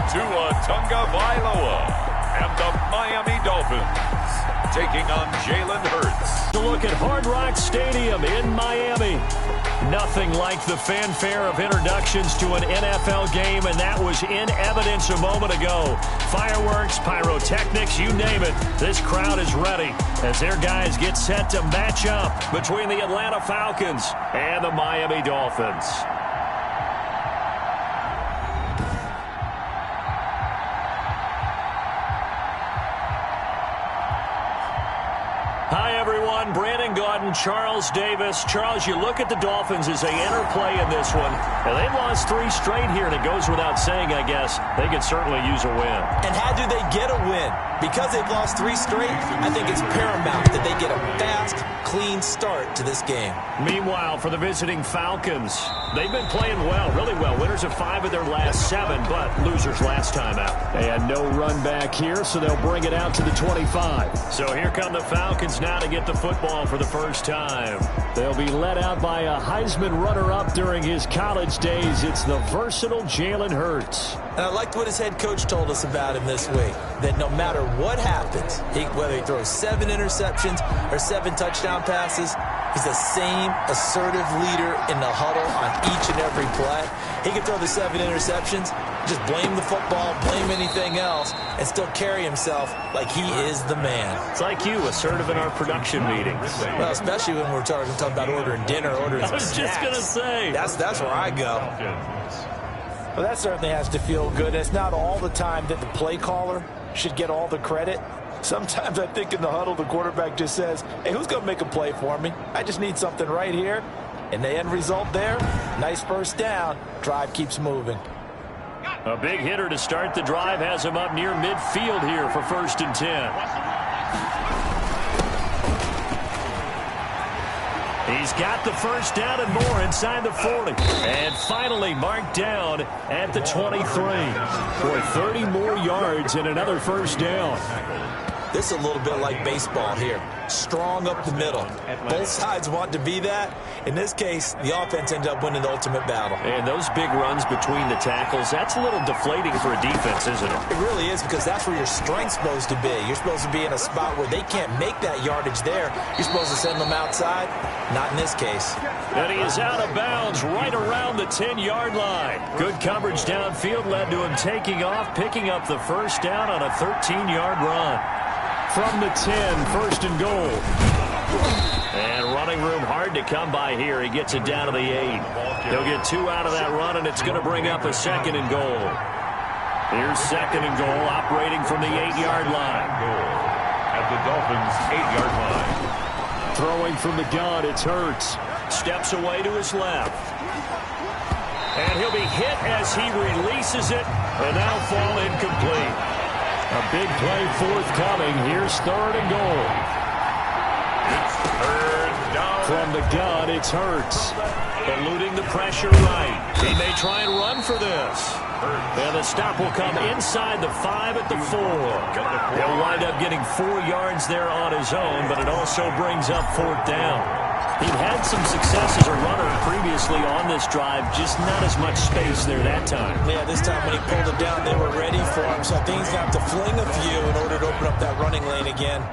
Tua Tagovailoa and the Miami Dolphins taking on Jalen Hurts. To look at Hard Rock Stadium in Miami. Nothing like the fanfare of introductions to an NFL game, and that was in evidence a moment ago. Fireworks, pyrotechnics, you name it. This crowd is ready as their guys get set to match up between the Atlanta Falcons and the Miami Dolphins. Hi, everyone. Brandon Gaudin, Charles Davis. Charles, you look at the Dolphins as they interplay in this one. And they've lost 3 straight here, and it goes without saying, I guess, they could certainly use a win. And how do they get a win? Because they've lost 3 straight, I think it's paramount that they get a fast, clean start to this game. Meanwhile, for the visiting Falcons, they've been playing well, really well. Winners of 5 of their last 7, but losers last time out. And no run back here, so they'll bring it out to the 25. So here come the Falcons now to get the football for the first time. They'll be led out by a Heisman runner-up during his college days. It's the versatile Jalen Hurts. And I liked what his head coach told us about him this week, that no matter what happens, whether he throws 7 interceptions or 7 touchdown passes, he's the same assertive leader in the huddle on each and every play. He can throw the 7 interceptions, just blame the football, blame anything else, and still carry himself like he is the man. It's like you, assertive in our production meetings. Well, especially when we're talking about ordering dinner, ordering I was just going to say. That's where I go. Well, that certainly has to feel good. It's not all the time that the play caller should get all the credit. Sometimes I think in the huddle, the quarterback just says, hey, who's going to make a play for me? I just need something right here. And the end result there, nice first down. Drive keeps moving. A big hitter to start the drive has him up near midfield here for 1st and 10. He's got the first down and more inside the 40. And finally marked down at the 23. For 30 more yards and another first down. This is a little bit like baseball here. Strong up the middle. Both sides want to be that. In this case, the offense ended up winning the ultimate battle. And those big runs between the tackles, that's a little deflating for a defense, isn't it? It really is, because that's where your strength's supposed to be. You're supposed to be in a spot where they can't make that yardage there. You're supposed to send them outside. Not in this case. And he is out of bounds right around the 10-yard line. Good coverage downfield led to him taking off, picking up the first down on a 13-yard run. From the 10, 1st and goal. And running room hard to come by here. He gets it down to the 8. He'll get 2 out of that run, and it's going to bring up a 2nd and goal. Here's 2nd and goal, operating from the 8-yard line. At the Dolphins' 8-yard line. Throwing from the gun, it's Hurts. Steps away to his left. And he'll be hit as he releases it, and now fall incomplete. A big play forthcoming. Here's 3rd and goal. It's 3rd down. From the gun, it's Hurts. Eluding the pressure right. He may try and run for this. And the stop will come inside the 5 at the 4. He'll wind up getting 4 yards there on his own, but it also brings up 4th down. He'd had some success as a runner previously on this drive, just not as much space there that time. Yeah, this time when he pulled it down, they were ready for him. So I think he's going to have to fling a few in order to open up that running lane again.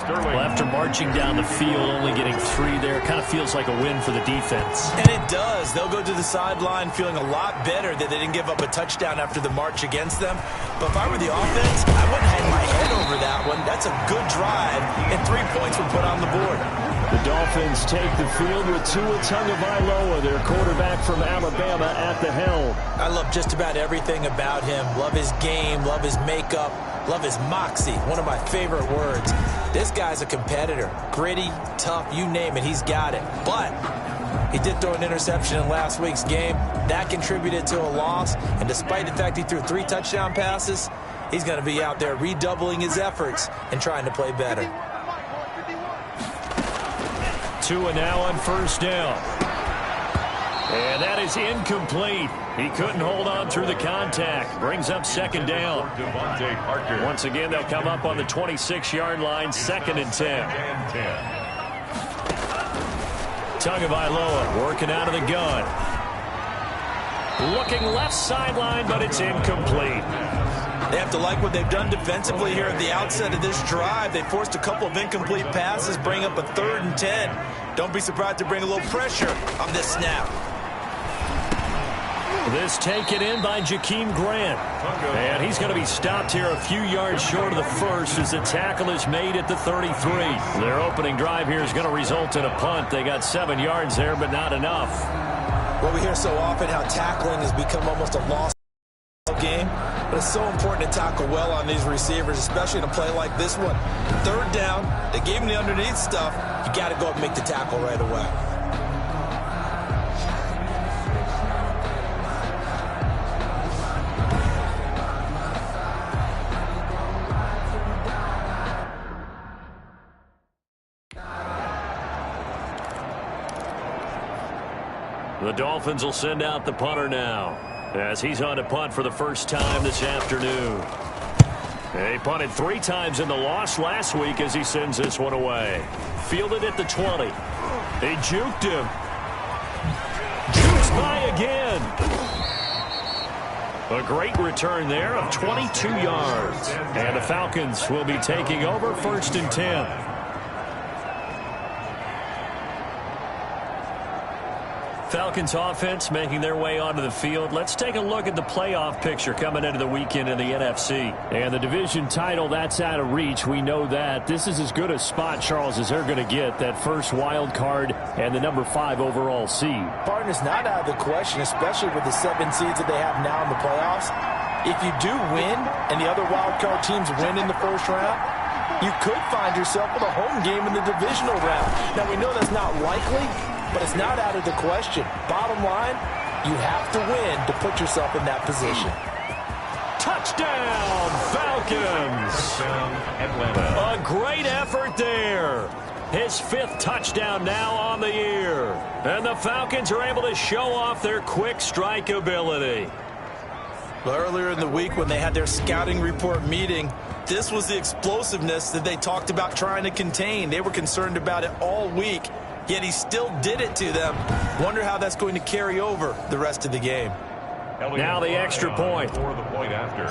Well, after marching down the field, only getting 3 there, kind of feels like a win for the defense. And it does. They'll go to the sideline feeling a lot better that they didn't give up a touchdown after the march against them. But if I were the offense, I wouldn't hang my head over that one. That's a good drive, and 3 points were put on the board. The Dolphins take the field with Tua Tagovailoa, their quarterback from Alabama, at the helm. I love just about everything about him. Love his game, love his makeup, love his moxie, one of my favorite words. This guy's a competitor. Gritty, tough, you name it, he's got it. But he did throw an interception in last week's game. That contributed to a loss. And despite the fact he threw 3 touchdown passes, he's going to be out there redoubling his efforts and trying to play better. Tua now on 1st down. And that is incomplete. He couldn't hold on through the contact. Brings up 2nd down. Once again, they'll come up on the 26-yard line, 2nd and 10. Tagovailoa working out of the gun. Looking left sideline, but it's incomplete. They have to like what they've done defensively here at the outset of this drive. They forced a couple of incomplete passes, bring up a 3rd and 10. Don't be surprised to bring a little pressure on this snap. This taken in by Jakeem Grant. And he's going to be stopped here a few yards short of the first as the tackle is made at the 33. Their opening drive here is going to result in a punt. They got 7 yards there, but not enough. Well, we hear so often how tackling has become almost a lost game, but it's so important to tackle well on these receivers, especially in a play like this one. 3rd down, they gave him the underneath stuff. You got to go up and make the tackle right away. The Dolphins will send out the punter now, as he's on to punt for the first time this afternoon. He punted 3 times in the loss last week as he sends this one away. Fielded at the 20. He juked him. Jukes by again. A great return there of 22 yards. And the Falcons will be taking over 1st and 10. Falcons offense making their way onto the field. Let's take a look at the playoff picture coming into the weekend in the NFC. And the division title, that's out of reach. We know that. This is as good a spot, Charles, as they're going to get. That first wild card and the number 5 overall seed. Barton is not out of the question, especially with the 7 seeds that they have now in the playoffs. If you do win and the other wild card teams win in the first round, you could find yourself with a home game in the divisional round. Now, we know that's not likely, but it's not out of the question. Bottom line, you have to win to put yourself in that position. Touchdown, Falcons! A great effort there. His 5th touchdown now on the year. And the Falcons are able to show off their quick strike ability. Well, earlier in the week when they had their scouting report meeting, this was the explosiveness that they talked about trying to contain. They were concerned about it all week. Yet he still did it to them. Wonder how that's going to carry over the rest of the game. Now the extra point. For the point after.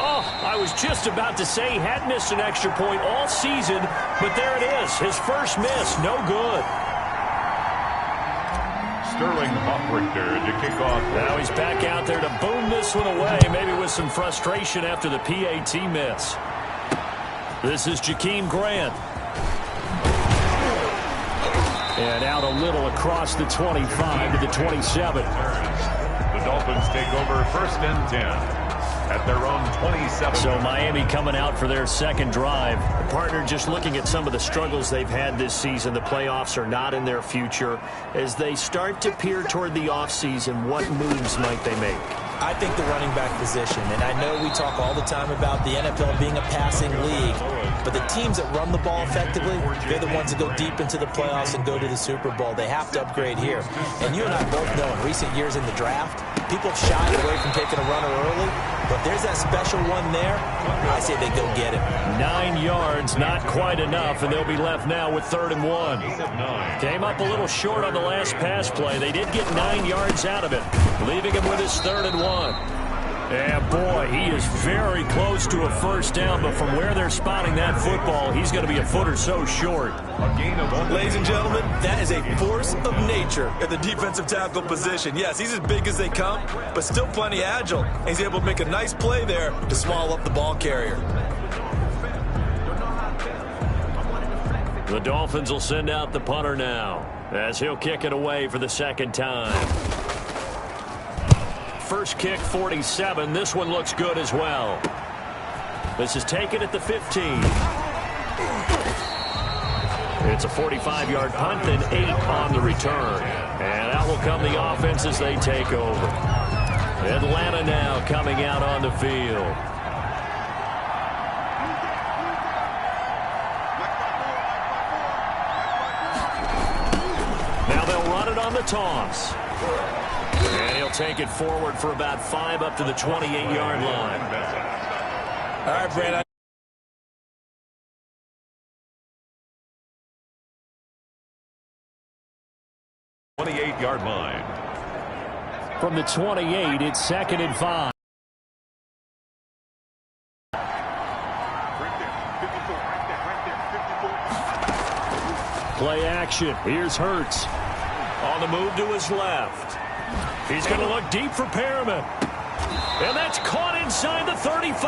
Oh, I was just about to say he had missed an extra point all season, but there it is. His first miss, no good. Sterling Hoffrichter to kick off. Now he's back out there to boom this one away, maybe with some frustration after the PAT miss. This is Jakeem Grant. And out a little across the 25 to the 27. The Dolphins take over 1st and 10 at their own 27. So Miami coming out for their 2nd drive. The partner just looking at some of the struggles they've had this season. The playoffs are not in their future. As they start to peer toward the offseason, what moves might they make? I think the running back position, and I know we talk all the time about the NFL being a passing league, but the teams that run the ball effectively, they're the ones that go deep into the playoffs and go to the Super Bowl. They have to upgrade here. And you and I both know in recent years in the draft, people have shied away from taking a runner early, but there's that special one there. I say they go get him. 9 yards, not quite enough, and they'll be left now with 3rd and 1. Came up a little short on the last pass play. They did get 9 yards out of it, leaving him with his 3rd and 1. Yeah, boy, he is very close to a first down, but from where they're spotting that football, he's going to be a foot or so short. Ladies and gentlemen, that is a force of nature at the defensive tackle position. Yes, he's as big as they come, but still plenty agile. He's able to make a nice play there to swallow up the ball carrier. The Dolphins will send out the punter now, as he'll kick it away for the 2nd time. First kick, 47. This one looks good as well. This is taken at the 15. It's a 45-yard punt and 8 on the return. And out will come the offense as they take over. Atlanta now coming out on the field. Now they'll run it on the toss. And he'll take it forward for about 5 up to the 28-yard line. All right, Brandon. 28-yard line. From the 28, it's 2nd and 5. Play action. Here's Hurts. On the move to his left. He's going to look deep for Perriman. And that's caught inside the 35.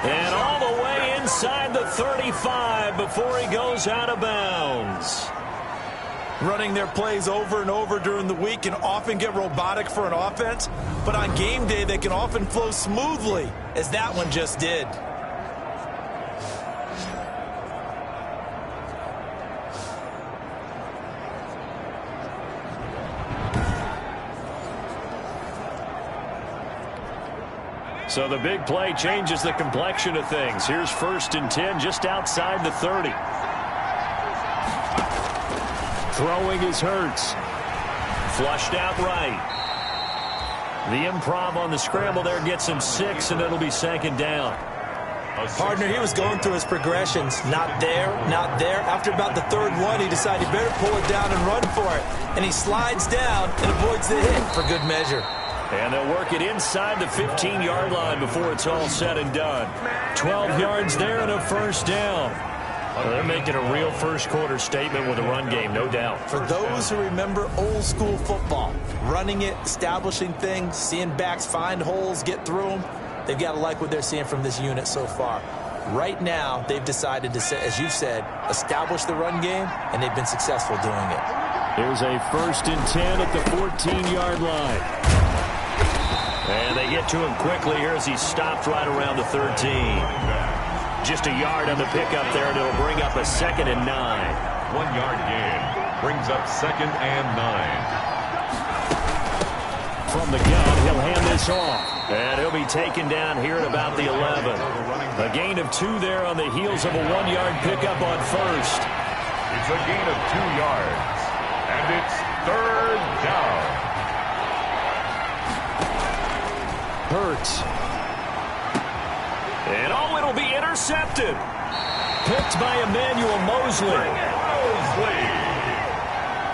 And all the way inside the 35 before he goes out of bounds. Running their plays over and over during the week can often get robotic for an offense, but on game day they can often flow smoothly, as that one just did. So the big play changes the complexion of things. Here's 1st and 10 just outside the 30. Throwing is Hurts. Flushed out right. The improv on the scramble there gets him 6, and it'll be 2nd down. Partner, he was going through his progressions. Not there, not there. After about the 3rd one, he decided he better pull it down and run for it. And he slides down and avoids the hit for good measure. And they'll work it inside the 15-yard line before it's all said and done. 12 yards there and a 1st down. Well, they're making a real first-quarter statement with a run game, no doubt. For those who remember old-school football, running it, establishing things, seeing backs find holes, get through them, they've got to like what they're seeing from this unit so far. Right now, they've decided to, as you said, establish the run game, and they've been successful doing it. Here's a 1st and 10 at the 14-yard line. And they get to him quickly here as he stopped right around the 13. Just a yard on the pickup there, and it'll bring up a 2nd and 9. 1-yard gain brings up 2nd and 9. From the gun, he'll hand this off. And he'll be taken down here at about the 11. A gain of 2 there on the heels of a 1-yard pickup on 1st. It's a gain of 2 yards. And it's 3rd down. Hurts. And it'll be intercepted. Picked by Emmanuel Mosley.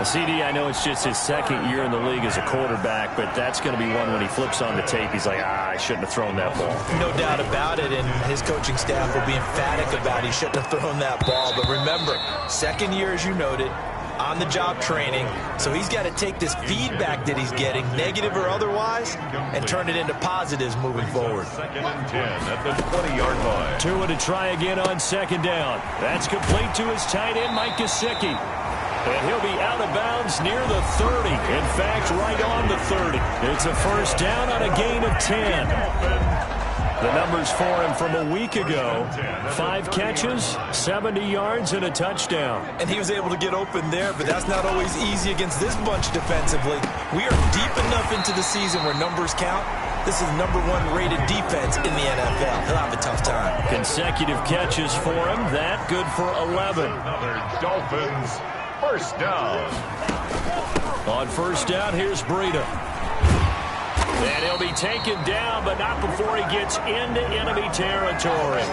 CD, I know it's just his 2nd year in the league as a quarterback, but that's going to be one when he flips on the tape, he's like, I shouldn't have thrown that ball. No doubt about it, and his coaching staff will be emphatic about he shouldn't have thrown that ball. But remember, 2nd year, as you noted, on-the-job training, so he's got to take this feedback that he's getting, negative or otherwise, and turn it into positives moving forward. 2nd and 10 at the 20-yard line. Tua to try again on 2nd down. That's complete to his tight end, Mike Gesicki. And he'll be out of bounds near the 30. In fact, right on the 30. It's a 1st down on a gain of 10. The numbers for him from a week ago: 5 catches, 70 yards, and a touchdown. And he was able to get open there, but that's not always easy against this bunch defensively. We are deep enough into the season where numbers count. This is #1 rated defense in the NFL. He'll have a tough time. Consecutive catches for him. That good for 11. Another Dolphins 1st down. On 1st down, here's Breida. And he'll be taken down, but not before he gets into enemy territory.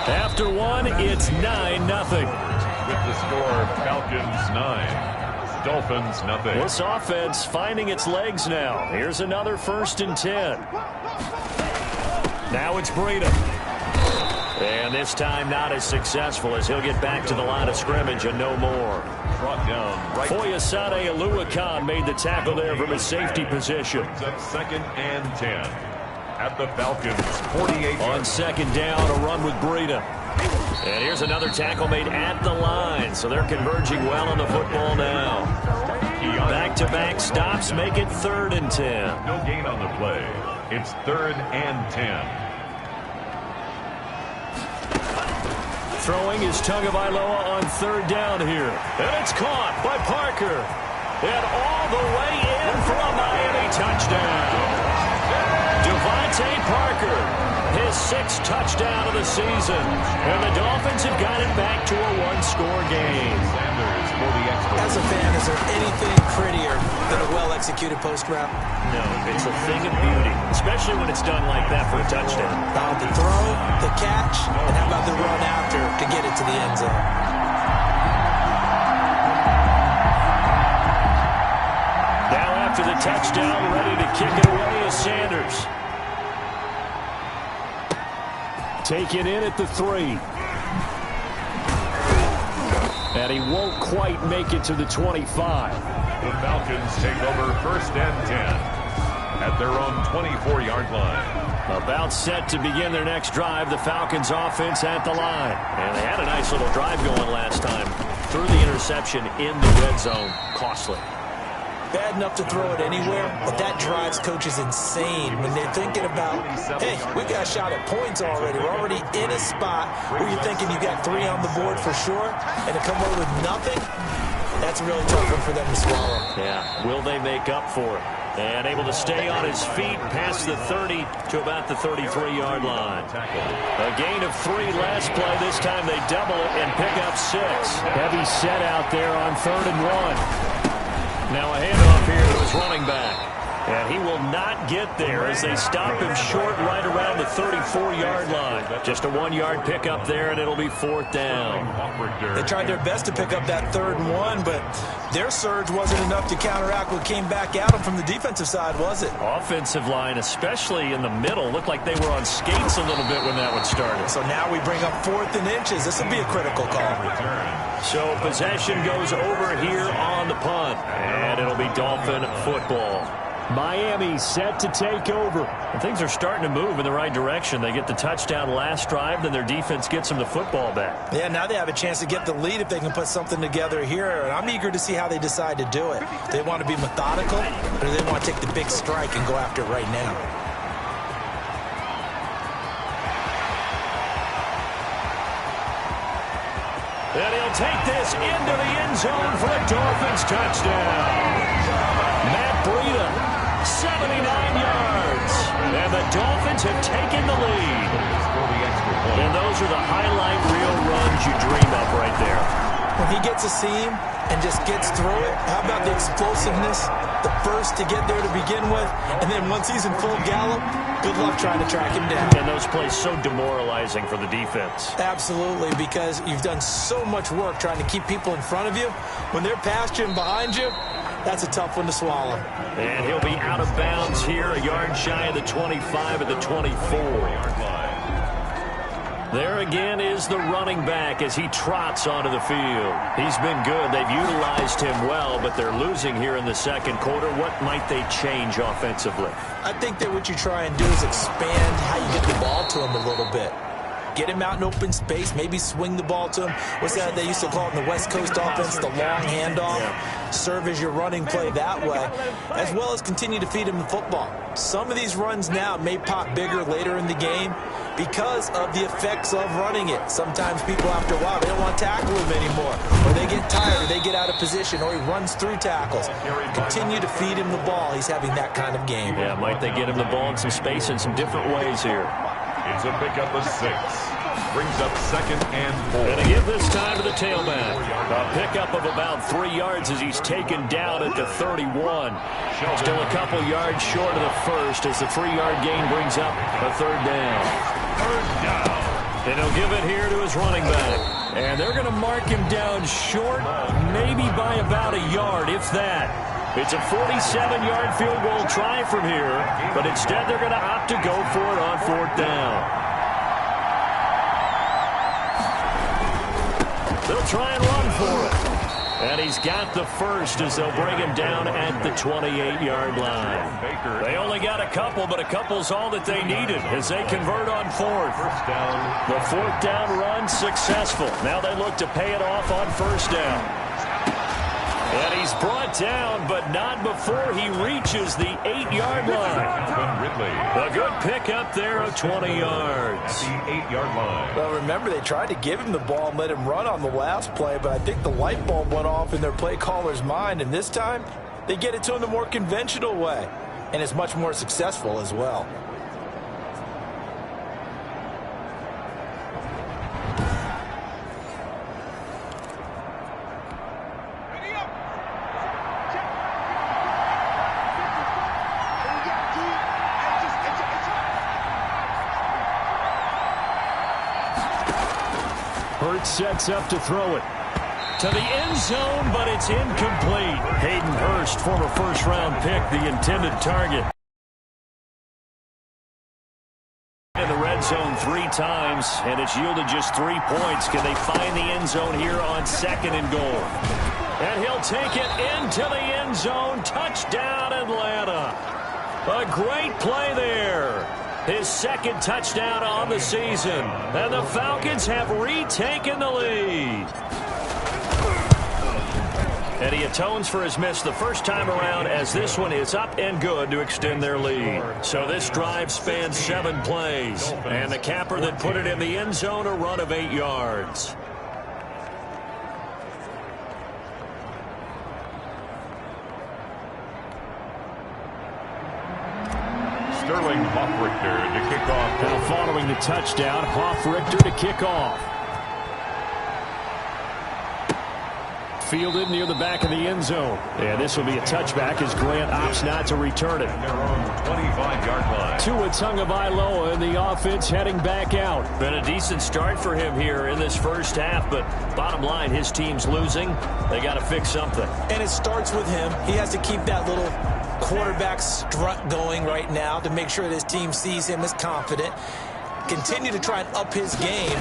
After one, it's 9-0. With the score, Falcons 9, Dolphins nothing. This offense finding its legs now. Here's another 1st and 10. Now it's Breida. And this time not as successful as he'll get back to the line of scrimmage and no more. Brought down right. Foyesade Oluwakan made the tackle there from his safety position. It's up 2nd and 10 at the Falcons 48. On 2nd down, a run with Breida. And here's another tackle made at the line. So they're converging well on the football now. Back-to-back stops make it 3rd and 10. No gain on the play. It's 3rd and 10. Throwing is Tagovailoa on 3rd down here. And it's caught by Parker. And all the way in for a Miami touchdown. Devontae Parker, his 6th touchdown of the season. And the Dolphins have got it back to a 1-score game. Sanders for the extra. As a fan, is there anything prettier than a well-executed post route? No, it's a thing of beauty, especially when it's done like that for a touchdown. The throw, the catch, and how about the run after to get it to the end zone? touchdown, ready to kick it away is Sanders. Taken in at the 3. And he won't quite make it to the 25. The Falcons take over 1st and 10 at their own 24-yard line. About set to begin their next drive. The Falcons offense at the line. And they had a nice little drive going last time. Threw the interception in the red zone. Costly. Bad enough to throw it anywhere, but that drives coaches insane when they're thinking about, hey, we got a shot at points already. We're already in a spot where you're thinking you got 3 on the board for sure, and to come away with nothing, that's a really tough one for them to swallow. Yeah, will they make up for it? And able to stay on his feet past the 30 to about the 33-yard line. A gain of 3 last play. This time they double it and pick up 6. Heavy set out there on 3rd and 1. Now a handoff here to his running back. And he will not get there as they stop him short right around the 34-yard line. Just a 1-yard pickup there, and it'll be 4th down. They tried their best to pick up that 3rd and 1, but their surge wasn't enough to counteract what came back at them from the defensive side, was it? Offensive line, especially in the middle, looked like they were on skates a little bit when that one started. So now we bring up 4th and inches. This will be a critical call. So possession goes over here on the punt, and it'll be Dolphin football. Miami set to take over. And things are starting to move in the right direction. They get the touchdown last drive, then their defense gets them the football back. Yeah, now they have a chance to get the lead if they can put something together here. And I'm eager to see how they decide to do it. Do they want to be methodical, or do they want to take the big strike and go after it right now? And he'll take this into the end zone for a Dolphins touchdown. Matt Breida, 79 yards. And the Dolphins have taken the lead. And those are the highlight reel runs you dream of right there. When he gets a seam and just gets through it, how about the explosiveness, the burst to get there to begin with, and then once he's in full gallop, good luck trying to track him down. And those plays so demoralizing for the defense. Absolutely, because you've done so much work trying to keep people in front of you. When they're past you and behind you, that's a tough one to swallow. And he'll be out of bounds here, a yard shy of the 25 at the 24-yard line. There again is the running back as he trots onto the field. He's been good. They've utilized him well, but they're losing here in the second quarter. What might they change offensively? I think that what you try and do is expand how you get the ball to him a little bit. Get him out in open space, maybe swing the ball to him. What's that they used to call it in the West Coast offense, the long handoff? Yeah. Serve as your running play that way, as well as continue to feed him the football. Some of these runs now may pop bigger later in the game because of the effects of running it. Sometimes people, after a while, they don't want to tackle him anymore, or they get tired, or they get out of position, or he runs through tackles. Continue to feed him the ball. He's having that kind of game. Yeah, might they get him the ball in some space in some different ways here. It's a pickup of 6. Brings up 2nd and 4. And to give this time to the tailback. A pickup of about 3 yards as he's taken down at the 31. Still a couple yards short of the first as the 3-yard gain brings up a 3rd down. 3rd down. And he'll give it here to his running back. And they're going to mark him down short, maybe by about a yard, if that. It's a 47-yard field goal try from here, but instead they're going to opt to go for it on 4th down. They'll try and run for it. And he's got the first as they'll bring him down at the 28-yard line. They only got a couple, but a couple's all that they needed as they convert on 4th. The 4th down run successful. Now they look to pay it off on 1st down. And he's brought down, but not before he reaches the 8-yard line. A good pickup there of 20 yards. At the 8-yard line. Well, remember, they tried to give him the ball and let him run on the last play, but I think the light bulb went off in their play caller's mind, and this time they get it to him the more conventional way, and it's much more successful as well. Sets up to throw it. To the end zone, but it's incomplete. Hayden Hurst, former first-round pick, the intended target. In the red zone 3 times, and it's yielded just 3 points. Can they find the end zone here on 2nd and goal? And he'll take it into the end zone. Touchdown, Atlanta. A great play there. His 2nd touchdown on the season. And the Falcons have retaken the lead. And he atones for his miss the first time around, as this one is up and good to extend their lead. So this drive spans 7 plays. And the capper that put it in the end zone, a run of 8 yards. Sterling Hoffrichter to kick off. Now following the touchdown, Hoffrichter to kick off. Fielded near the back of the end zone. And this will be a touchback as Grant opts not to return it. Their own 25-yard line. Tua Tagovailoa in the offense heading back out. Been a decent start for him here in this first half, but bottom line, his team's losing. They got to fix something. And it starts with him. He has to keep that little quarterback strut going right now to make sure that his team sees him as confident. Continue to try and up his game,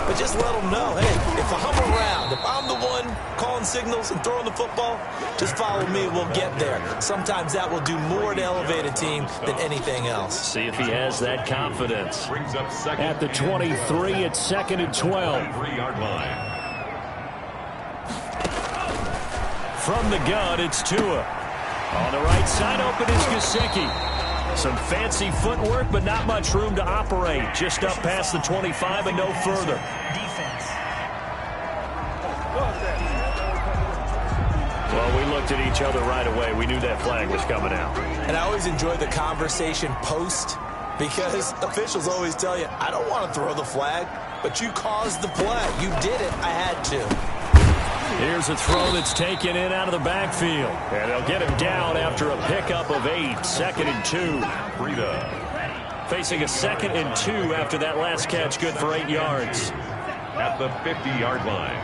but just let him know, hey, if I'm around, if I'm the one calling signals and throwing the football, just follow me, we'll get there. Sometimes that will do more to elevate a team than anything else. See if he has that confidence. Brings up second. At the 23, it's 2nd and 12. 3-yard line. From the gun, it's Tua. On the right side, open is Gesicki. Some fancy footwork, but not much room to operate. Just up past the 25 and no further. Well, we looked at each other right away. We knew that flag was coming out. And I always enjoy the conversation post, because officials always tell you, I don't want to throw the flag, but you caused the play. You did it. I had to. Here's a throw that's taken in out of the backfield. And they'll get him down after a pickup of 8. 2nd and 2. Frida. Facing a 2nd and 2 after that last catch, good for 8 yards. At the 50-yard line.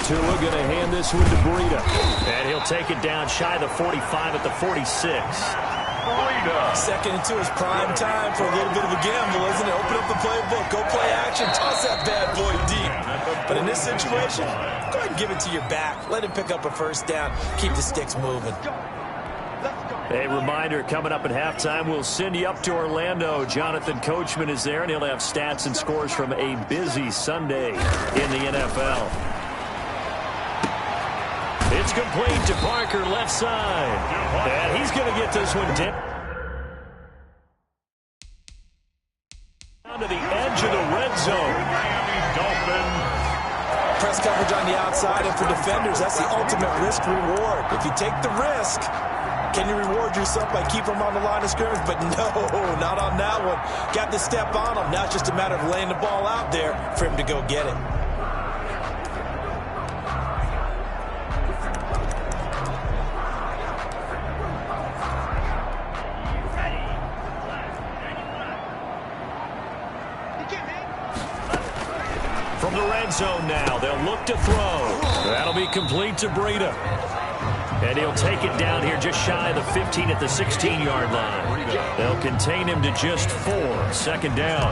Tua going to hand this one to Breida. And he'll take it down shy of the 45 at the 46. Frida. 2nd and 2 is prime time for a little bit of a gamble, isn't it? Open up the playbook, go play action, toss that bad boy deep. But in this situation, go ahead and give it to your back. Let him pick up a first down. Keep the sticks moving. A reminder, coming up at halftime, we'll send you up to Orlando. Jonathan Coachman is there, and he'll have stats and scores from a busy Sunday in the NFL. It's complete to Parker, left side. And he's going to get this one down to the edge of the red zone. Miami Dolphins. Press coverage on the outside, and for defenders, that's the ultimate risk-reward. If you take the risk, can you reward yourself by keeping them on the line of scrimmage? But no, not on that one. Got to step on them. Now it's just a matter of laying the ball out there for him to go get it. From the red zone now, they'll look to throw. That'll be complete to Breida. And he'll take it down here just shy of the 15 at the 16-yard line. They'll contain him to just 4. 2nd down.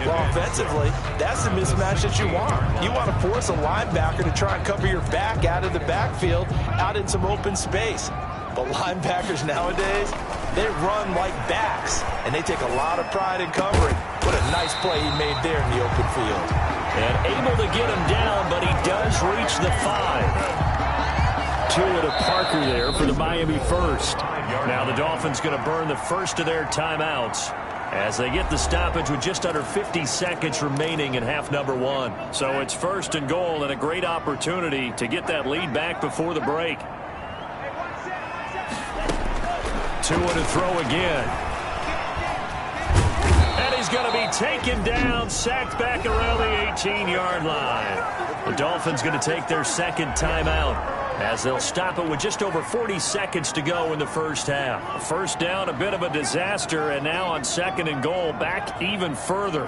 Well, offensively, that's the mismatch that you want. You want to force a linebacker to try and cover your back out of the backfield, out in some open space. But linebackers nowadays, they run like backs, and they take a lot of pride in covering. What a nice play he made there in the open field. And able to get him down, but he does reach the 5. Tua to Parker there for the Miami first. Now the Dolphins going to burn the first of their timeouts as they get the stoppage with just under 50 seconds remaining in half number 1. So it's 1st and goal, and a great opportunity to get that lead back before the break. Tua to throw again. And he's going to be taken down, sacked back around the 18-yard line. The Dolphins going to take their 2nd timeout as they'll stop it with just over 40 seconds to go in the first half. First down, a bit of a disaster, and now on 2nd and goal, back even further.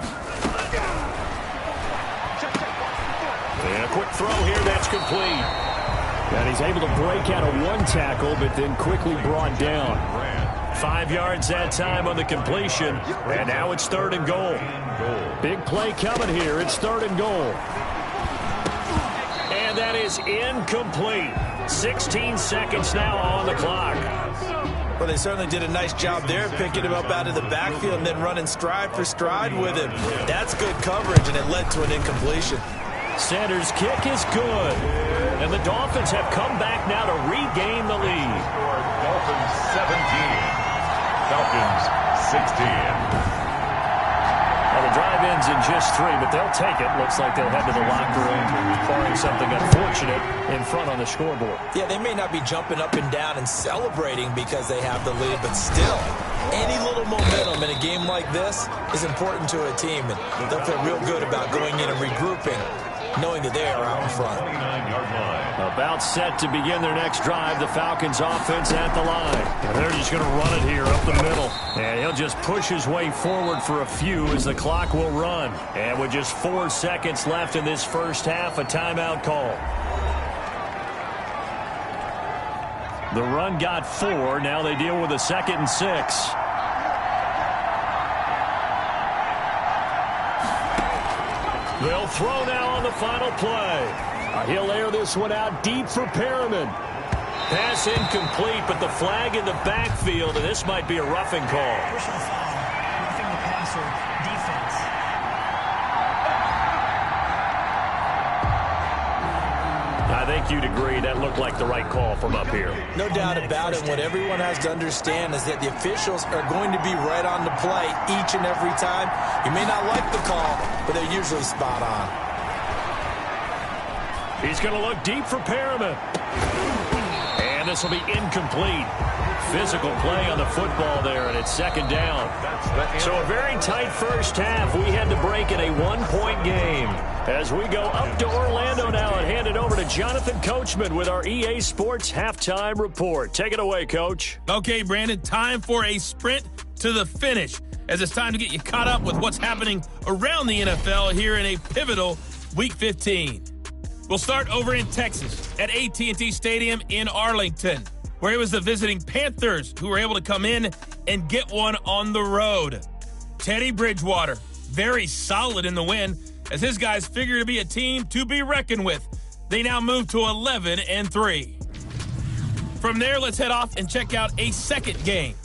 And a quick throw here that's complete. And he's able to break out of one tackle, but then quickly brought down. 5 yards that time on the completion, and now it's 3rd and goal. Big play coming here. It's 3rd and goal. And that is incomplete. 16 seconds now on the clock. Well, they certainly did a nice job there, picking him up out of the backfield and then running stride for stride with him. That's good coverage, and it led to an incompletion. Sanders' kick is good. And the Dolphins have come back now to regain the lead. Dolphins 17. Falcons 16. Well, the drive ends in just 3, but they'll take it. Looks like they'll head to the locker room, barring something unfortunate in front on the scoreboard. Yeah, they may not be jumping up and down and celebrating because they have the lead, but still, any little momentum in a game like this is important to a team, and they'll feel real good about going in and regrouping, knowing that they are out in front. 29-yard line. About set to begin their next drive. The Falcons offense at the line. And they're just going to run it here up the middle. And he'll just push his way forward for a few as the clock will run. And with just 4 seconds left in this first half, a timeout call. The run got 4. Now they deal with a 2nd and 6. They'll throw now on the final play. He'll air this one out deep for Perriman. Pass incomplete, but the flag in the backfield, and this might be a roughing call. Personal foul, roughing the passer, defense. I think you'd agree that looked like the right call from up here. No doubt about it. What everyone has to understand is that the officials are going to be right on the play each and every time. You may not like the call, but they're usually spot on. He's going to look deep for Perriman. And this will be incomplete. Physical play on the football there, and it's 2nd down. So a very tight first half. We had to break in a 1-point game. As we go up to Orlando now and hand it over to Jonathan Coachman with our EA Sports Halftime Report. Take it away, Coach. Okay, Brandon, time for a sprint to the finish, as it's time to get you caught up with what's happening around the NFL here in a pivotal Week 15. We'll start over in Texas at AT&T Stadium in Arlington, where it was the visiting Panthers who were able to come in and get one on the road. Teddy Bridgewater, very solid in the win, as his guys figure to be a team to be reckoned with. They now move to 11-3. From there, let's head off and check out a second game.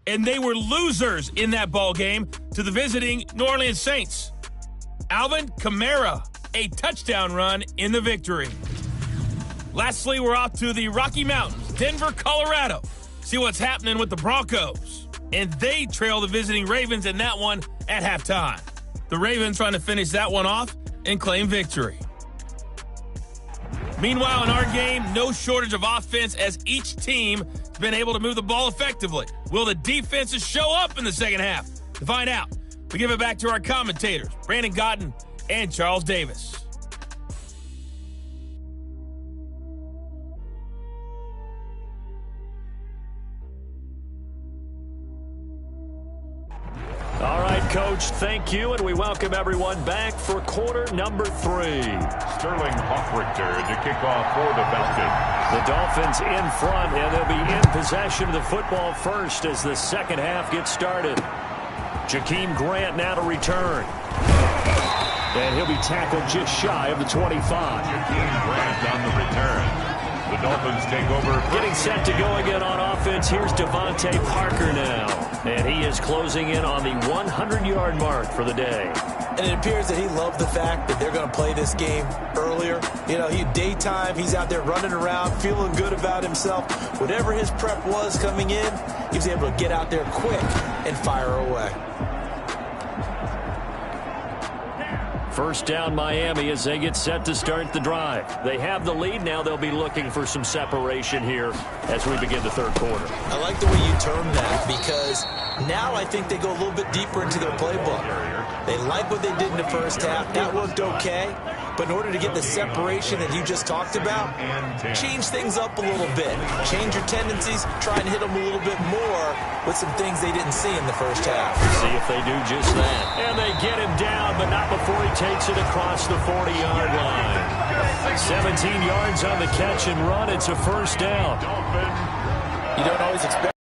And they were losers in that ball game to the visiting New Orleans Saints. Alvin Kamara, a touchdown run in the victory. Lastly, we're off to the Rocky Mountains, Denver, Colorado. See what's happening with the Broncos. And they trail the visiting Ravens in that one at halftime. The Ravens trying to finish that one off and claim victory. Meanwhile, in our game, no shortage of offense as each team has been able to move the ball effectively. Will the defenses show up in the second half? To find out, we give it back to our commentators, Brandon Godden and Charles Davis. All right, Coach, thank you, and we welcome everyone back for quarter number 3. Sterling Hoffrichter to kick off for the Falcons. The Dolphins in front, and they'll be in possession of the football first as the second half gets started. Jakeem Grant now to return. And he'll be tackled just shy of the 25. Jakeem Grant on the return. The Dolphins take over. Getting set to go again on offense. Here's Devontae Parker now. And he is closing in on the 100-yard mark for the day. And it appears that he loved the fact that they're going to play this game earlier. You know, daytime, he's out there running around, feeling good about himself. Whatever his prep was coming in, he was able to get out there quick and fire away. First down Miami as they get set to start the drive. They have the lead. Now they'll be looking for some separation here as we begin the third quarter. I like the way you term that, because now I think they go a little bit deeper into their playbook. They like what they did in the first half. That looked okay. But in order to get the separation that you just talked about, change things up a little bit. Change your tendencies. Try and hit them a little bit more with some things they didn't see in the first half. See if they do just that. And they get him down, but not before he takes it across the 40-yard line. 17 yards on the catch and run. It's a first down. You don't always expect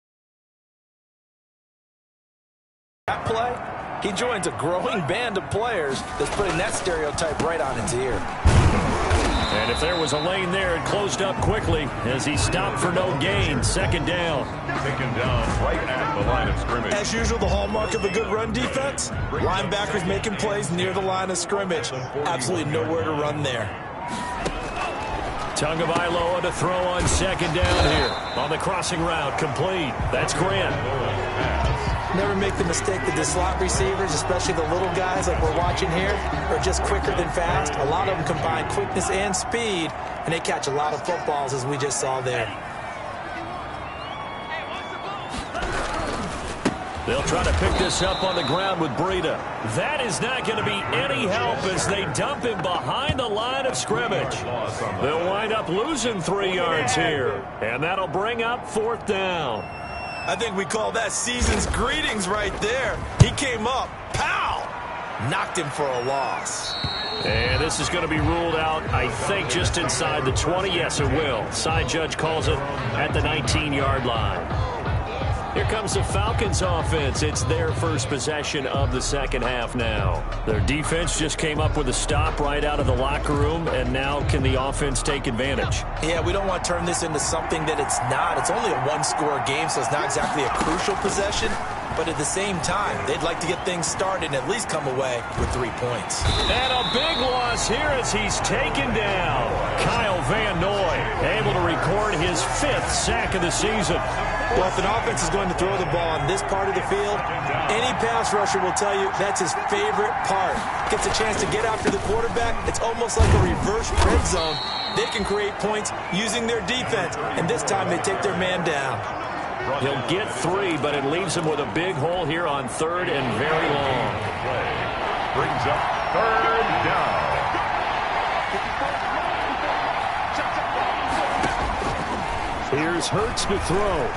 that play. He joins a growing band of players that's putting that stereotype right on its ear. And if there was a lane there, it closed up quickly as he stopped for no gain. Second down. Taken down right at the line of scrimmage. As usual, the hallmark of a good run defense, linebackers making plays near the line of scrimmage. Absolutely nowhere to run there. Tagovailoa to throw on second down here. On the crossing route, complete. That's Grant. Never make the mistake that the slot receivers, especially the little guys like we're watching here, are just quicker than fast. A lot of them combine quickness and speed, and they catch a lot of footballs, as we just saw there. They'll try to pick this up on the ground with Breida. That is not going to be any help as they dump him behind the line of scrimmage. They'll wind up losing 3 yards here, and that'll bring up fourth down. I think we call that season's greetings right there. He came up, pow! Knocked him for a loss. And this is going to be ruled out, I think, just inside the 20. Yes, it will. Side judge calls it at the 19-yard line. Here comes the Falcons offense. It's their first possession of the second half now. Their defense just came up with a stop right out of the locker room, and now can the offense take advantage? Yeah, we don't want to turn this into something that it's not. It's only a one-score game, so it's not exactly a crucial possession. But at the same time, they'd like to get things started and at least come away with 3 points. And a big loss here as he's taken down. Kyle Van Noy able to record his 5th sack of the season. Well, if an offense is going to throw the ball on this part of the field, any pass rusher will tell you that's his favorite part. Gets a chance to get after the quarterback. It's almost like a reverse red zone. They can create points using their defense, and this time they take their man down. He'll get 3, but it leaves him with a big hole here on third and very long. Brings up third down. Here's Hurts to throw.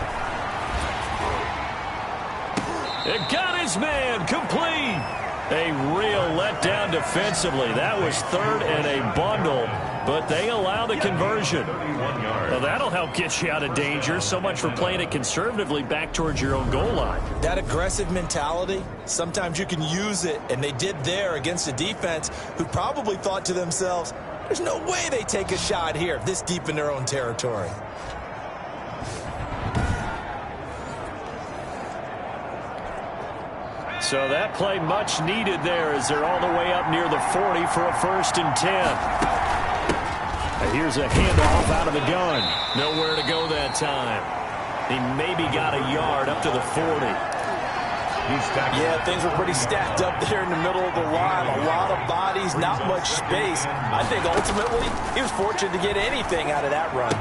It got his man complete. A real letdown defensively. That was third and a bundle, but they allow the conversion. Well, that'll help get you out of danger. So much for playing it conservatively back towards your own goal line. That aggressive mentality, sometimes you can use it, and they did there against a defense who probably thought to themselves, there's no way they take a shot here this deep in their own territory. So that play much needed there as they're all the way up near the 40 for a 1st and 10. Here's a handoff out of the gun. Nowhere to go that time. He maybe got a yard up to the 40. Yeah, things were pretty stacked up there in the middle of the line. A lot of bodies, not much space. I think ultimately he was fortunate to get anything out of that run.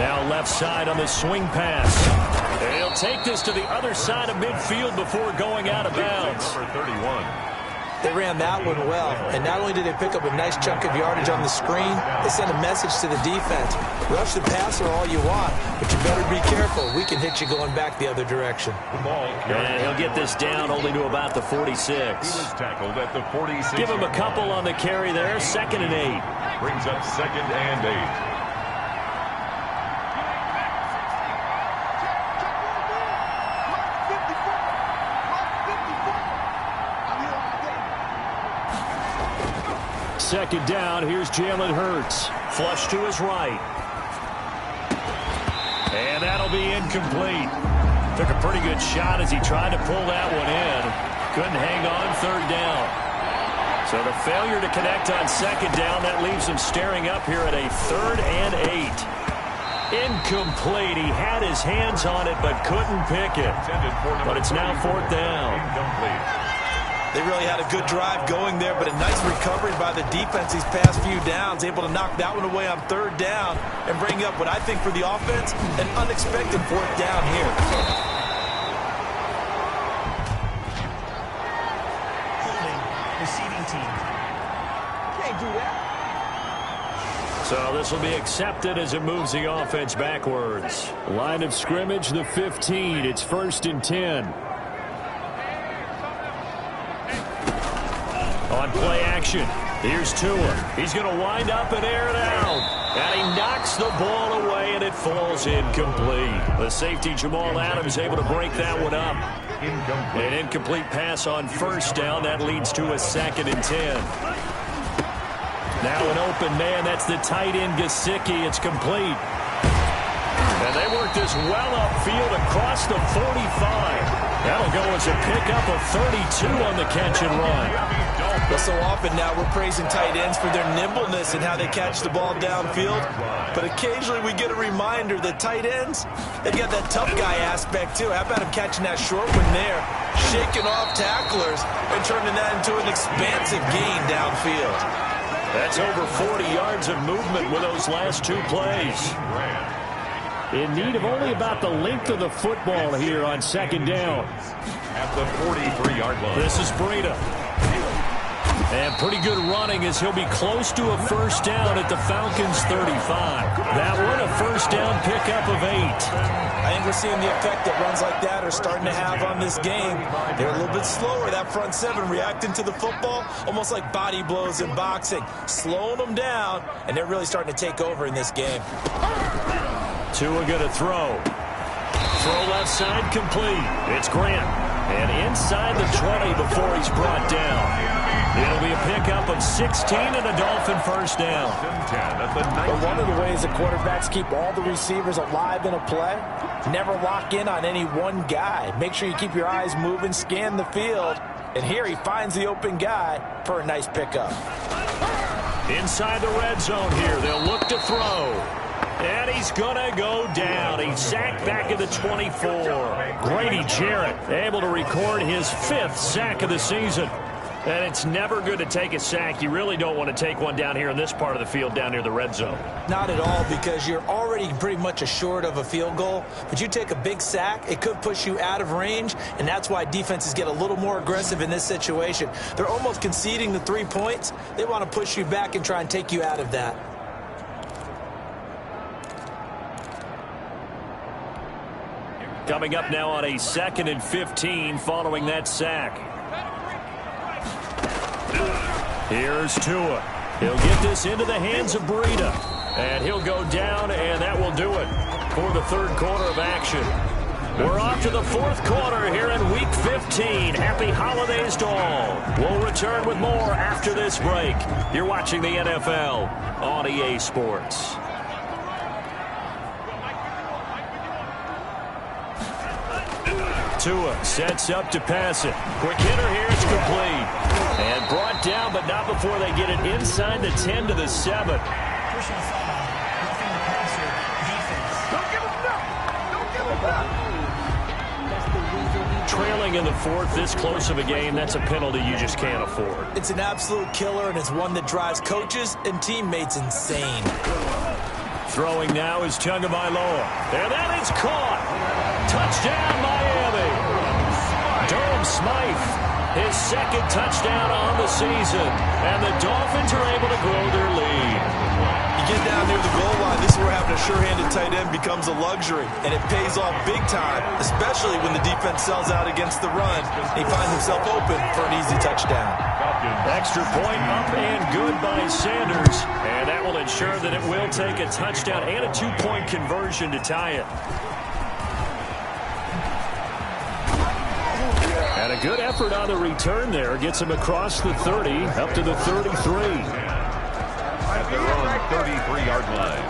Now left side on the swing pass. He'll take this to the other side of midfield before going out of bounds. Number 31. They ran that one well, and not only did they pick up a nice chunk of yardage on the screen, they sent a message to the defense. Rush the passer all you want, but you better be careful. We can hit you going back the other direction. And he'll get this down only to about the 46. He was tackled at the 46. Give him a couple on the carry there. 2nd and 8. Brings up 2nd and 8. Second down, here's Jalen Hurts. Flush to his right. And that'll be incomplete. Took a pretty good shot as he tried to pull that one in. Couldn't hang on 3rd down. So the failure to connect on 2nd down, that leaves him staring up here at a 3rd and 8. Incomplete. He had his hands on it but couldn't pick it. But it's now 4th down. Incomplete. They really had a good drive going there, but a nice recovery by the defense these past few downs, able to knock that one away on 3rd down and bring up what I think for the offense, an unexpected 4th down here. Holding, receiving team. Can't do that. So this will be accepted as it moves the offense backwards. Line of scrimmage, the 15. It's 1st and 10. On play action, Here's Tua. He's going to wind up and air it out. And he knocks the ball away, and it falls incomplete. The safety, Jamal Adams, able to break that one up. An incomplete pass on first down. That leads to a 2nd and 10. Now an open man. That's the tight end, Gesicki. It's complete. And they work this well upfield across the 45. That'll go as a pickup of 32 on the catch and run. Well, so often now we're praising tight ends for their nimbleness and how they catch the ball downfield. But occasionally we get a reminder that tight ends, they've got that tough guy aspect too. How about him catching that short one there, shaking off tacklers, and turning that into an expansive gain downfield? That's over 40 yards of movement with those last 2 plays. In need of only about the length of the football here on 2nd down. At the 43-yard line. This is Breida. And pretty good running as he'll be close to a first down at the Falcons' 35. That one, a first down pickup of 8. I think we're seeing the effect that runs like that are starting to have on this game. They're a little bit slower, that front 7, reacting to the football, almost like body blows in boxing, slowing them down, and they're really starting to take over in this game. Tua going to throw. Throw left side complete. It's Grant. And inside the 20 before he's brought down. It'll be a pickup of 16 and a Dolphin first down. But one of the ways the quarterbacks keep all the receivers alive in a play, never lock in on any one guy. Make sure you keep your eyes moving, scan the field. And here he finds the open guy for a nice pickup. Inside the red zone here, they'll look to throw. And he's going to go down. He's sacked back at the 24. Grady Jarrett able to record his 5th sack of the season. And it's never good to take a sack. You really don't want to take one down here in this part of the field down near the red zone. Not at all, because you're already pretty much assured of a field goal. But you take a big sack, it could push you out of range, and that's why defenses get a little more aggressive in this situation. They're almost conceding the 3 points. They want to push you back and try and take you out of that. Coming up now on a 2nd and 15 following that sack. Here's Tua. He'll get this into the hands of Breida. And he'll go down, and that will do it for the 3rd quarter of action. We're off to the 4th quarter here in Week 15. Happy holidays to all. We'll return with more after this break. You're watching the NFL on EA Sports. Tua sets up to pass it. Quick hitter here. It's complete. And brought down, but not before they get it inside the 10 to the 7. Pushing foul. Roughing the passer. Defense. Don't give him up. Trailing in the 4th, this close of a game, that's a penalty you just can't afford. It's an absolute killer, and it's one that drives coaches and teammates insane. Throwing now is Tagovailoa. And that is caught. Touchdown, Miami. Durham Smythe. His 2nd touchdown on the season. And the Dolphins are able to grow their lead. You get down near the goal line, this is where having a sure-handed tight end becomes a luxury. And it pays off big time, especially when the defense sells out against the run. He finds himself open for an easy touchdown. Extra point up and good by Sanders. And that will ensure that it will take a touchdown and a 2-point conversion to tie it. And a good effort on the return there. Gets him across the 30, up to the 33. At their own 33-yard line.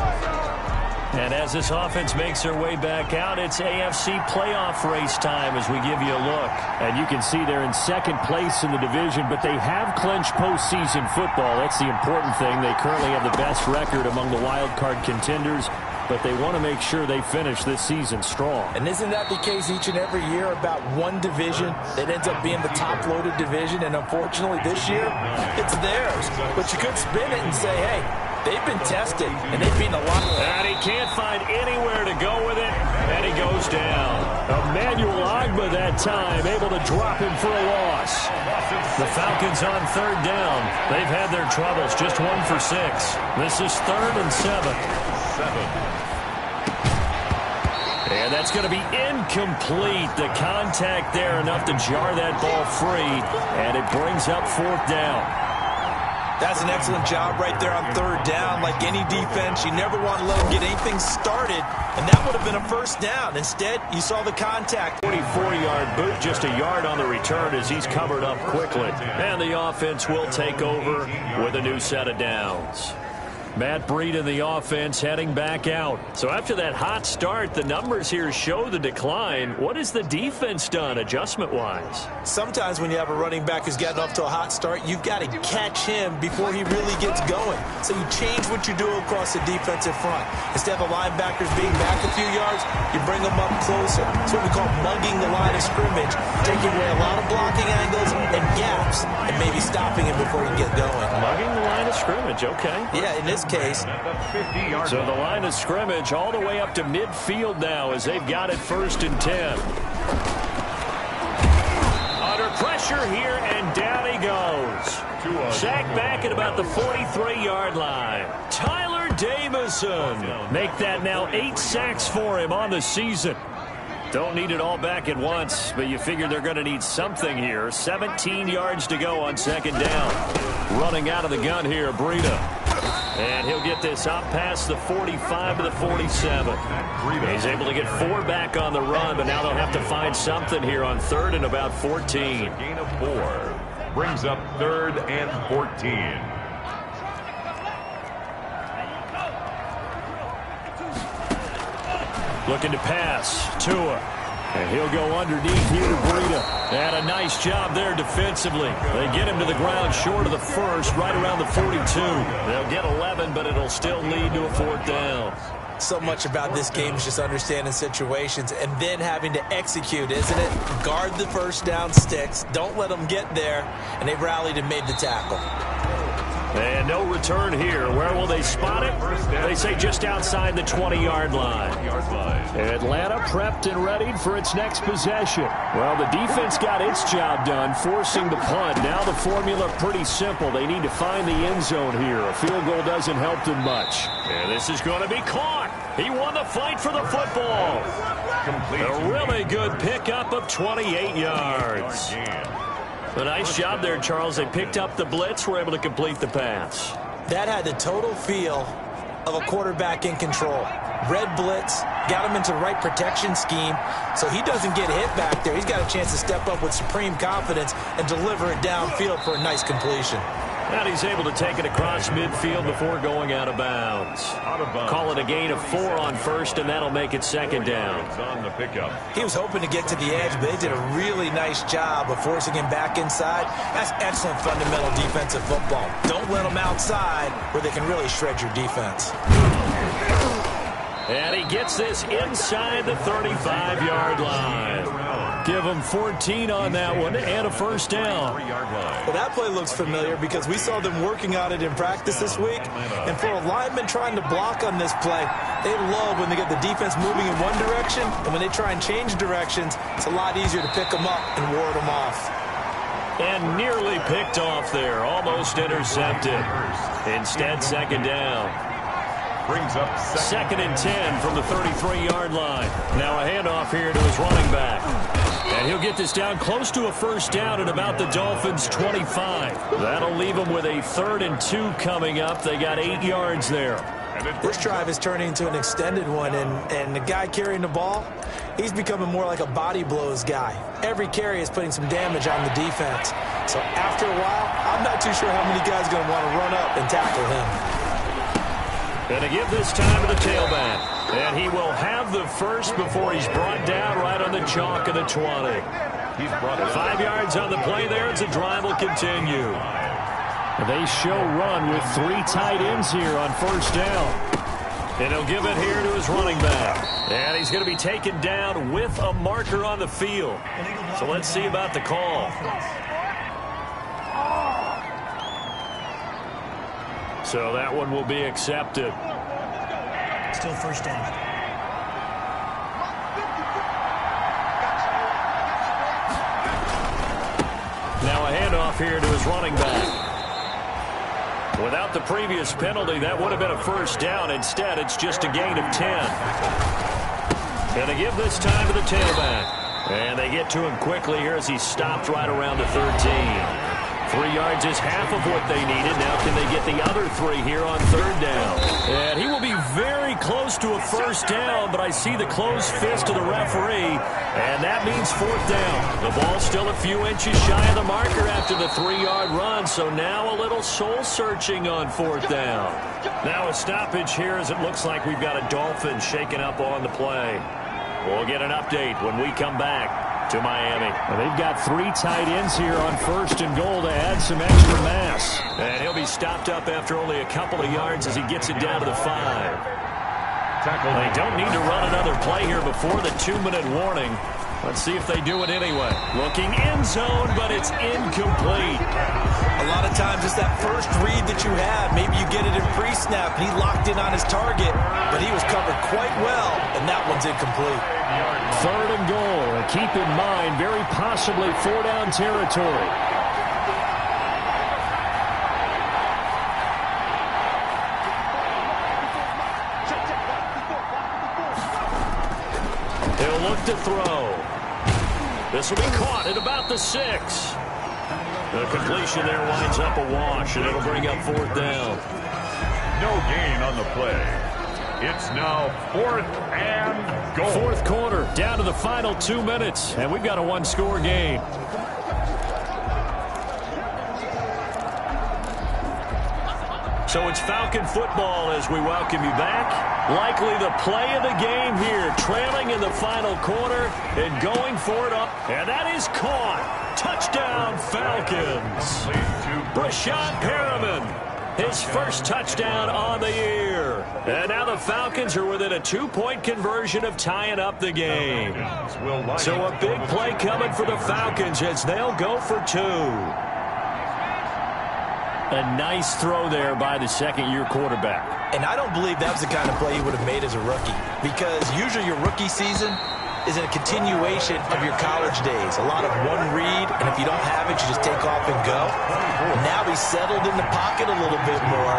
And as this offense makes their way back out, it's AFC playoff race time as we give you a look. And you can see they're in 2nd place in the division, but they have clinched postseason football. That's the important thing. They currently have the best record among the wild card contenders, but they want to make sure they finish this season strong. And isn't that the case each and every year about one division that ends up being the top-loaded division? And unfortunately this year, it's theirs. But you could spin it and say, hey, they've been tested, and they've been a lot. And he can't find anywhere to go with it, and he goes down. Emmanuel Ogbah that time, able to drop him for a loss. The Falcons on 3rd down. They've had their troubles, just 1 for 6. This is 3rd and 7. And that's going to be incomplete. The contact there enough to jar that ball free, and it brings up 4th down. That's an excellent job right there on third down. Like any defense, you never want to let them get anything started, and that would have been a first down. Instead, you saw the contact. 44-yard boot, just a yard on the return as he's covered up quickly. And the offense will take over with a new set of downs. Matt Breed in the offense heading back out. So after that hot start, the numbers here show the decline. What has the defense done adjustment-wise? Sometimes when you have a running back who's gotten off to a hot start, you've got to catch him before he really gets going. So you change what you do across the defensive front. Instead of the linebackers being back a few yards, you bring them up closer. It's what we call mugging the line of scrimmage, taking away a lot of blocking angles and gaps, and maybe stopping him before he gets going. Mugging the line of scrimmage, okay. Yeah, in this case. So the line of scrimmage all the way up to midfield now as they've got it 1st and 10. Under pressure here, and down he goes. Sacked back at about the 43-yard line. Tyler Davison. Make that now 8 sacks for him on the season. Don't need it all back at once, but you figure they're going to need something here. 17 yards to go on 2nd down. Running out of the gun here, Breida. And he'll get this up past the 45 to the 47. He's able to get 4 back on the run, but now they'll have to find something here on 3rd and about 14. Gain of 4 brings up 3rd and 14. Looking to pass. Tua. And he'll go underneath here to Breida. And a nice job there defensively. They get him to the ground short of the 1st, right around the 42. They'll get 11, but it'll still lead to a 4th down. So much about this game is just understanding situations and then having to execute, isn't it? Guard the first down sticks. Don't let them get there. And they rallied and made the tackle. And no return here. Where will they spot it? They say just outside the 20-yard line. Atlanta prepped and readied for its next possession. Well, the defense got its job done, forcing the punt. Now the formula pretty simple. They need to find the end zone here. A field goal doesn't help them much. And this is going to be caught. He won the fight for the football. A really good pickup of 28 yards. A nice job there, Charles. They picked up the blitz, were able to complete the pass. That had the total feel of a quarterback in control. Red blitz, got him into the right protection scheme, so he doesn't get hit back there. He's got a chance to step up with supreme confidence and deliver it downfield for a nice completion. And he's able to take it across midfield before going out of bounds. Call it a gain of 4 on 1st, and that'll make it 2nd down. On the pickup. He was hoping to get to the edge, but they did a really nice job of forcing him back inside. That's excellent fundamental defensive football. Don't let them outside where they can really shred your defense. And he gets this inside the 35-yard line. Give him 14 on that one and a 1st down. Well, that play looks familiar because we saw them working on it in practice this week. And for a lineman trying to block on this play, they love when they get the defense moving in one direction. And when they try and change directions, it's a lot easier to pick them up and ward them off. And nearly picked off there. Almost intercepted. Instead, 2nd down. Brings up 2nd and 10 from the 33-yard line. Now a handoff here to his running back. And he'll get this down close to a 1st down at about the Dolphins' 25. That'll leave them with a 3rd and 2 coming up. They got 8 yards there. This drive is turning into an extended one, and the guy carrying the ball, he's becoming more like a body blows guy. Every carry is putting some damage on the defense. So after a while, I'm not too sure how many guys are going to want to run up and tackle him. And to give this time to the tailback. And he will have the 1st before he's brought down right on the chalk of the 20. He's brought 5 yards on the play there as the drive will continue. They show run with 3 tight ends here on 1st down. And he'll give it here to his running back. And he's going to be taken down with a marker on the field. So let's see about the call. So that one will be accepted. Still 1st down. Now a handoff here to his running back. Without the previous penalty, that would have been a 1st down. Instead, it's just a gain of 10. And they give this time to the tailback. And they get to him quickly here as he stopped right around the 13. 3 yards is half of what they needed. Now can they get the other 3 here on 3rd down? And he will be very close to a first down, but I see the closed fist of the referee, and that means 4th down. The ball's still a few inches shy of the marker after the 3-yard run, so now a little soul-searching on 4th down. Now a stoppage here as it looks like we've got a Dolphin shaken up on the play. We'll get an update when we come back to Miami. Well, they've got 3 tight ends here on 1st and goal to add some extra mass. And he'll be stopped up after only a couple of yards as he gets it down to the 5. They don't need to run another play here before the 2-minute warning. Let's see if they do it anyway. Looking end zone, but it's incomplete. A lot of times it's that first read that you have. Maybe you get it in pre-snap, and he locked in on his target, but he was covered quite well, and that one's incomplete. 3rd and goal. And keep in mind, very possibly 4-down territory. He'll look to throw. This will be caught at about the 6. The completion there winds up a wash, and it'll bring up 4th down. No gain on the play. It's now 4th and goal. 4th quarter, down to the final 2 minutes, and we've got a 1-score game. So it's Falcon football as we welcome you back. Likely the play of the game here, trailing in the final quarter and going for it up. And that is caught. Touchdown, Falcons. Brashad Perriman, his first touchdown on the year. And now the Falcons are within a 2-point conversion of tying up the game. So a big play coming for the Falcons as they'll go for 2. A nice throw there by the second-year quarterback. And I don't believe that was the kind of play he would have made as a rookie, because usually your rookie season is a continuation of your college days. A lot of one read, and if you don't have it, you just take off and go. Now he's settled in the pocket a little bit more,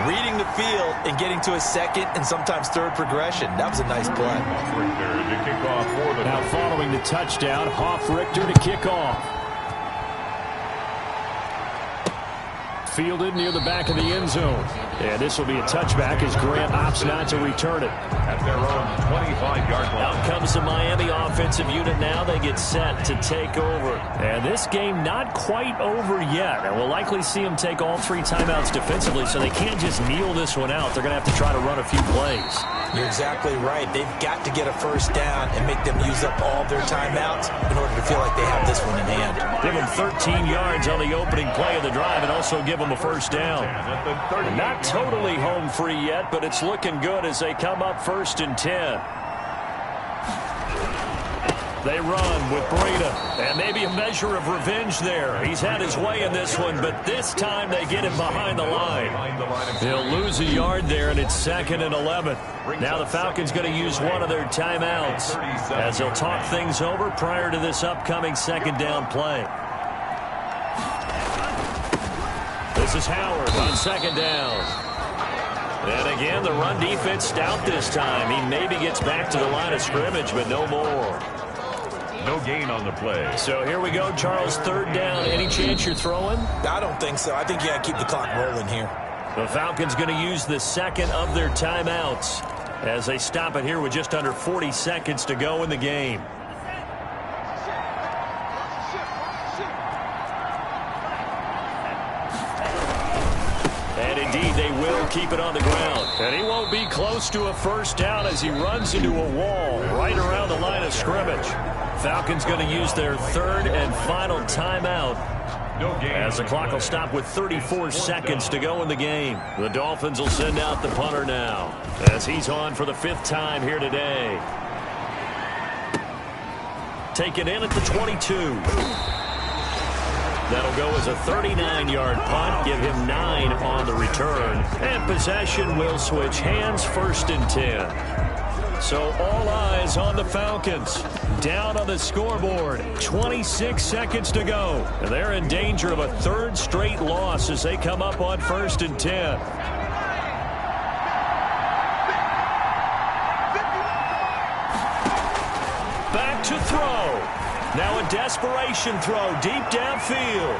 reading the field and getting to a second and sometimes third progression. That was a nice play. Now following the touchdown, Hoff-Richter to kick off. Fielded near the back of the end zone. And this will be a touchback as Grant opts not to return it. At their own 25-yard line. Out comes the Miami offensive unit now. They get set to take over. And this game not quite over yet. And we'll likely see them take all 3 timeouts defensively, so they can't just kneel this one out. They're going to have to try to run a few plays. You're exactly right. They've got to get a first down and make them use up all their timeouts in order to feel like they have this one in hand. Give them 13 yards on the opening play of the drive and also give them a first down. Not totally home free yet, but it's looking good as they come up 1st and 10. They run with Breida, and maybe a measure of revenge there. He's had his way in this one, but this time they get him behind the line. He'll lose a yard there, and it's 2nd and 11. Now the Falcons going to use one of their timeouts as they'll talk things over prior to this upcoming 2nd down play. This is Howard on 2nd down. And again, the run defense stout this time. He maybe gets back to the line of scrimmage, but no more. No gain on the play. So here we go, Charles, 3rd down. Any chance you're throwing? I don't think so. I think you got to keep the clock rolling here. The Falcons going to use the 2nd of their timeouts as they stop it here with just under 40 seconds to go in the game. And indeed, they will keep it on the ground. And he won't be close to a first down as he runs into a wall right around the line of scrimmage. Falcons going to use their 3rd and final timeout as the clock will stop with 34 seconds to go in the game. The Dolphins will send out the punter now as he's on for the 5th time here today. Taken in at the 22. That'll go as a 39-yard punt, give him 9 on the return. And possession will switch hands, 1st and 10. So all eyes on the Falcons. Down on the scoreboard, 26 seconds to go. And they're in danger of a 3rd straight loss as they come up on 1st and 10. Back to throw. Now a desperation throw deep downfield.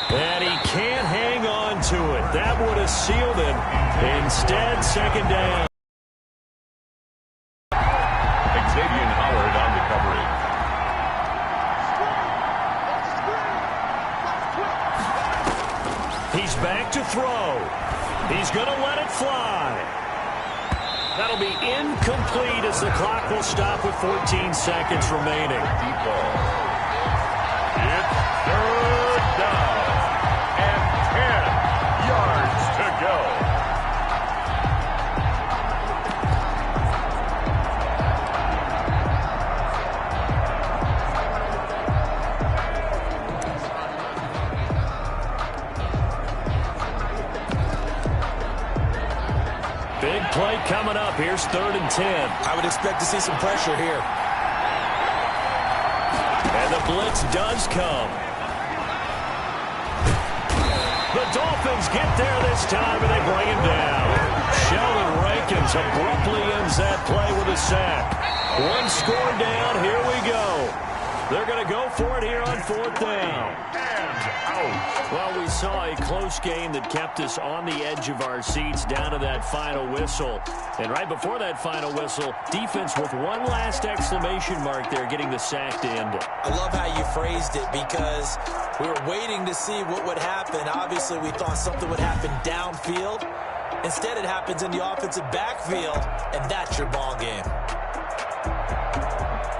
And he can't hang on to it. That would have sealed it. Instead, second down. Xavier Howard on the coverage. He's back to throw. He's going to let it fly. That'll be incomplete as the clock will stop with 14 seconds remaining. Deep ball. It's third down and 10 yards to go. Big play coming up. Here's 3rd and 10. I would expect to see some pressure here. And the blitz does come. The Dolphins get there this time, and they bring him down. Sheldon Rankins abruptly ends that play with a sack. One score down. Here we go. They're going to go for it here on 4th down. Well, we saw a close game that kept us on the edge of our seats down to that final whistle. And right before that final whistle, defense with one last exclamation mark there, getting the sack to end it. I love how you phrased it because we were waiting to see what would happen. Obviously, we thought something would happen downfield. Instead, it happens in the offensive backfield, and that's your ball game.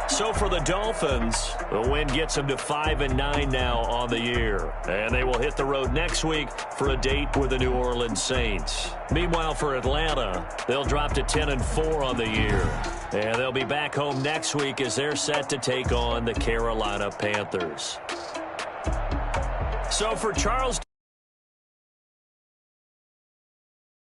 So for the Dolphins, the win gets them to 5-9 now on the year. And they will hit the road next week for a date with the New Orleans Saints. Meanwhile, for Atlanta, they'll drop to 10-4 on the year. And they'll be back home next week as they're set to take on the Carolina Panthers. So for Charles